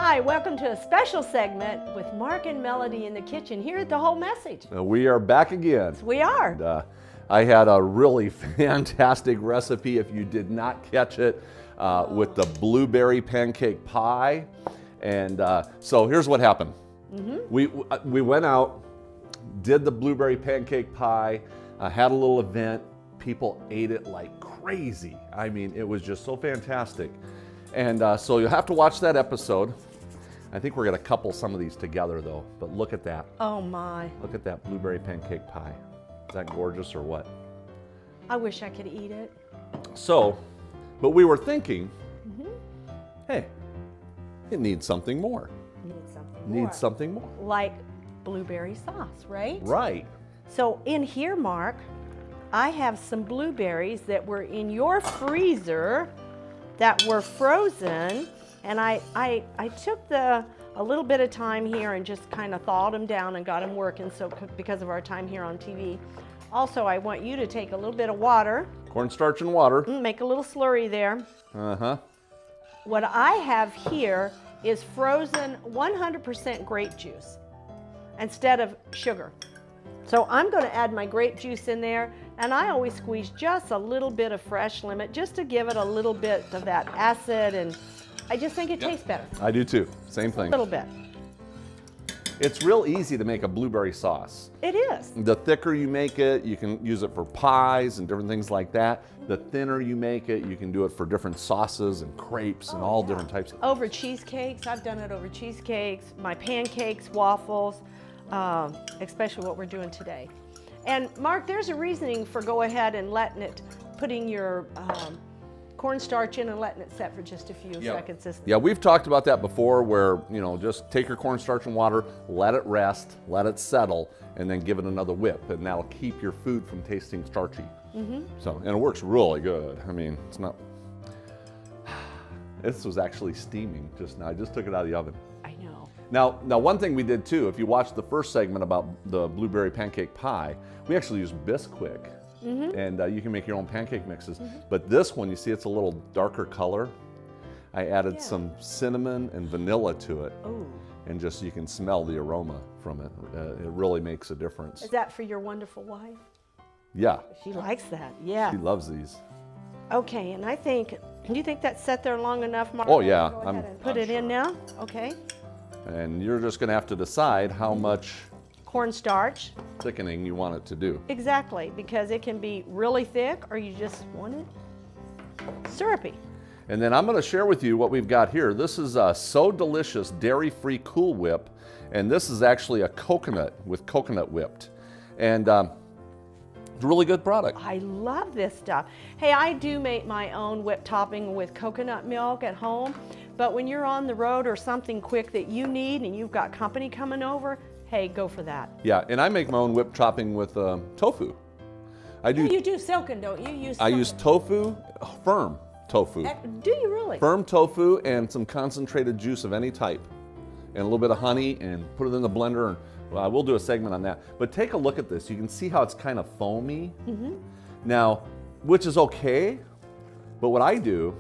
Hi, welcome to a special segment with Mark and Melody in the kitchen here at The Whole Message. We are back again. We are. And, I had a really fantastic recipe, if you did not catch it, with the blueberry pancake pie. And so here's what happened. We went out, did the blueberry pancake pie, had a little event. People ate it like crazy. I mean, it was just so fantastic. And so you'll have to watch that episode. I think we're gonna couple some of these together though, but look at that. Oh my. Look at that blueberry pancake pie. Is that gorgeous or what? I wish I could eat it. So, but we were thinking, hey, it needs something more. Needs something more. Like blueberry sauce, right? Right. So in here, Mark, I have some blueberries that were in your freezer that were frozen, and I took a little bit of time here and just kind of thawed them down and got them working, so because of our time here on TV. Also, I want you to take a little bit of water. Cornstarch and water. Make a little slurry there. Uh-huh. What I have here is frozen 100% grape juice instead of sugar. So I'm going to add my grape juice in there, and I always squeeze just a little bit of fresh lemon just to give it a little bit of that acid, and I just think it tastes better. I do too. Same thing. A little bit. It's real easy to make a blueberry sauce. It is. The thicker you make it, you can use it for pies and different things like that. The thinner you make it, you can do it for different sauces and crepes and all different types of Over cheesecakes. I've done it over cheesecakes, my pancakes, waffles, especially what we're doing today. And Mark, there's a reasoning for go ahead and putting your cornstarch in and letting it set for just a few seconds. Yeah, we've talked about that before where, you know, just take your cornstarch and water, let it rest, let it settle, and then give it another whip, and that'll keep your food from tasting starchy. So, and it works really good. I mean, it's not, this was actually steaming just now. I just took it out of the oven. I know. Now one thing we did too, if you watched the first segment about the blueberry pancake pie, we actually used Bisquick. And you can make your own pancake mixes. But this one, you see it's a little darker color. I added some cinnamon and vanilla to it. And just, you can smell the aroma from it. It really makes a difference. Is that for your wonderful wife? Yeah. She likes that, yeah. She loves these. Okay, and do you think that's set there long enough, Mark? Oh yeah. Go ahead and put it in now, okay. And you're just gonna have to decide how much cornstarch thickening you want it to do. Exactly, because it can be really thick or you just want it syrupy. And then I'm going to share with you what we've got here. This is a So Delicious dairy-free Cool Whip, and this is actually a coconut with coconut whipped. And it's a really good product. I love this stuff. Hey, I do make my own whipped topping with coconut milk at home, but when you're on the road or something quick that you need and you've got company coming over, hey, go for that. Yeah, and I make my own whipped topping with tofu. You do silken, don't you? I use tofu, firm tofu. Do you really? Firm tofu and some concentrated juice of any type, and a little bit of honey, and put it in the blender. And we'll do a segment on that. But take a look at this. You can see how it's kind of foamy. Now, which is okay, but what I do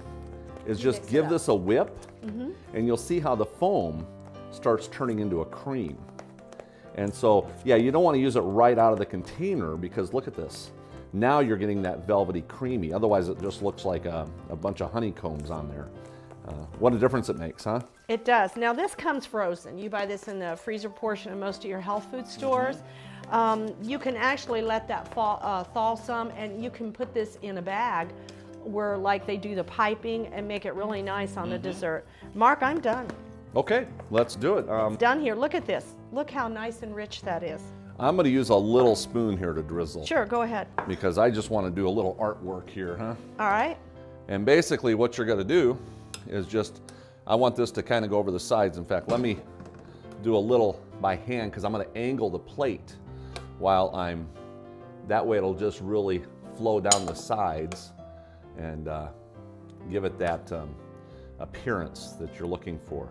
is just give this a whip, and you'll see how the foam starts turning into a cream. And so, yeah, you don't want to use it right out of the container because look at this. Now you're getting that velvety creamy. Otherwise, it just looks like a bunch of honeycombs on there. What a difference it makes, huh? It does. Now, this comes frozen. You buy this in the freezer portion of most of your health food stores. You can actually let that thaw some, and you can put this in a bag where, like, they do the piping and make it really nice on the dessert. Mark, I'm done. Okay, let's do it. Done here. Look at this. Look how nice and rich that is. I'm going to use a little spoon here to drizzle. Sure, go ahead. Because I just want to do a little artwork here, huh? All right. And basically what you're going to do is just, I want this to kind of go over the sides. In fact, let me do a little by hand because I'm going to angle the plate while that way it'll just really flow down the sides and give it that appearance that you're looking for.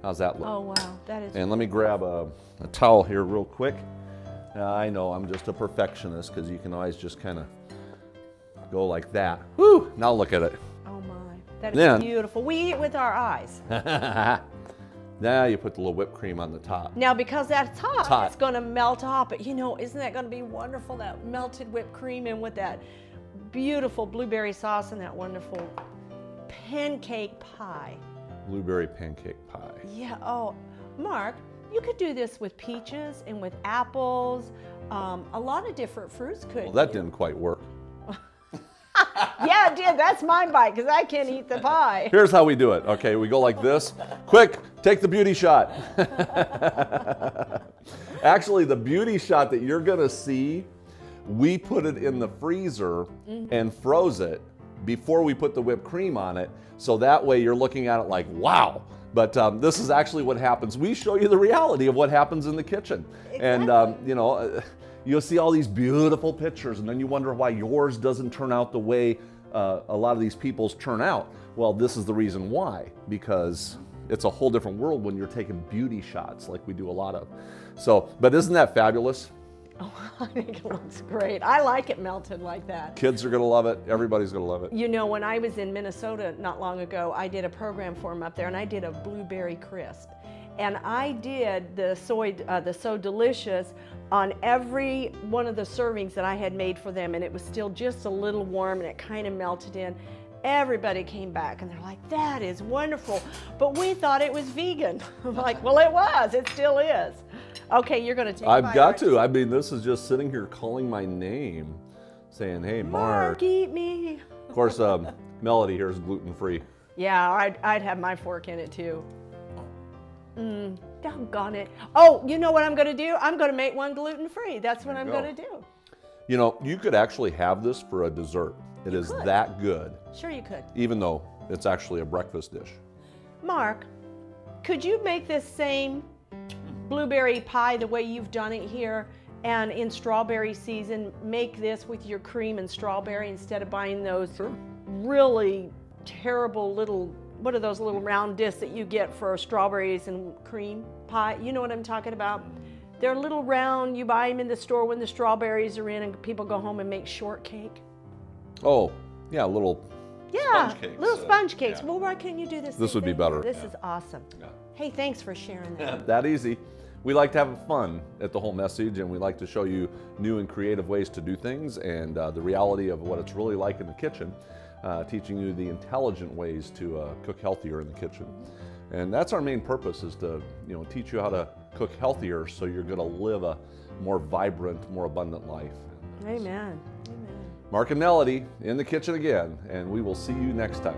How's that look? Oh, wow. That is. And let me grab a towel here real quick. I know I'm just a perfectionist because you can always just kind of go like that. Woo! Now look at it. Oh my, that is beautiful. We eat with our eyes. Now you put the little whipped cream on the top. Now, because that's hot, It's hot. it's going to melt off. But you know, isn't that going to be wonderful? That melted whipped cream in with that beautiful blueberry sauce and that wonderful pancake pie. Blueberry pancake pie. Yeah. Oh, Mark, you could do this with peaches and with apples. A lot of different fruits could. Well, that didn't quite work. Yeah, it did. That's my bite because I can't eat the pie. Here's how we do it. Okay, we go like this. Quick, take the beauty shot. Actually, the beauty shot that you're gonna see, we put it in the freezer and froze it before we put the whipped cream on it. So that way you're looking at it like, wow. But this is actually what happens. We show you the reality of what happens in the kitchen. Exactly. And you know, you'll see all these beautiful pictures and then you wonder why yours doesn't turn out the way a lot of these people's turn out. Well, this is the reason why, because it's a whole different world when you're taking beauty shots like we do a lot of. So, but isn't that fabulous? Oh, I think it looks great. I like it melted like that. Kids are gonna love it. Everybody's gonna love it. You know, when I was in Minnesota not long ago, I did a program for them up there, and I did a blueberry crisp. And I did the So Delicious on every one of the servings that I had made for them, and it was still just a little warm, and it kind of melted in. Everybody came back, and they're like, that is wonderful, but we thought it was vegan. I'm like, well, it was. It still is. Okay, you're going to take I've got to. I mean, this is just sitting here calling my name, saying, hey, Mark. Eat me. Of course, Melody here is gluten-free. Yeah, I'd have my fork in it, too. Doggone it. Oh, you know what I'm going to do? I'm going to make one gluten-free. That's what I'm going to do. You know, you could actually have this for a dessert. It is that good. Sure you could. Even though it's actually a breakfast dish. Mark, could you make this same blueberry pie the way you've done it here, and in strawberry season, make this with your cream and strawberry instead of buying those really terrible little, what are those little round discs that you get for strawberries and cream pie? You know what I'm talking about? They're little round, you buy them in the store when the strawberries are in, and people go home and make shortcake. Oh, yeah, little sponge cakes. Little sponge cakes. Yeah. Well, why can't you do this? This same would be thing? better. This is awesome. Yeah. Hey, thanks for sharing that. that easy. We like to have fun at the whole message, and we like to show you new and creative ways to do things and the reality of what it's really like in the kitchen, teaching you the intelligent ways to cook healthier in the kitchen. And that's our main purpose, is to teach you how to cook healthier so you're going to live a more vibrant, more abundant life. Amen. Amen. Mark and Melody in the kitchen again, and we will see you next time.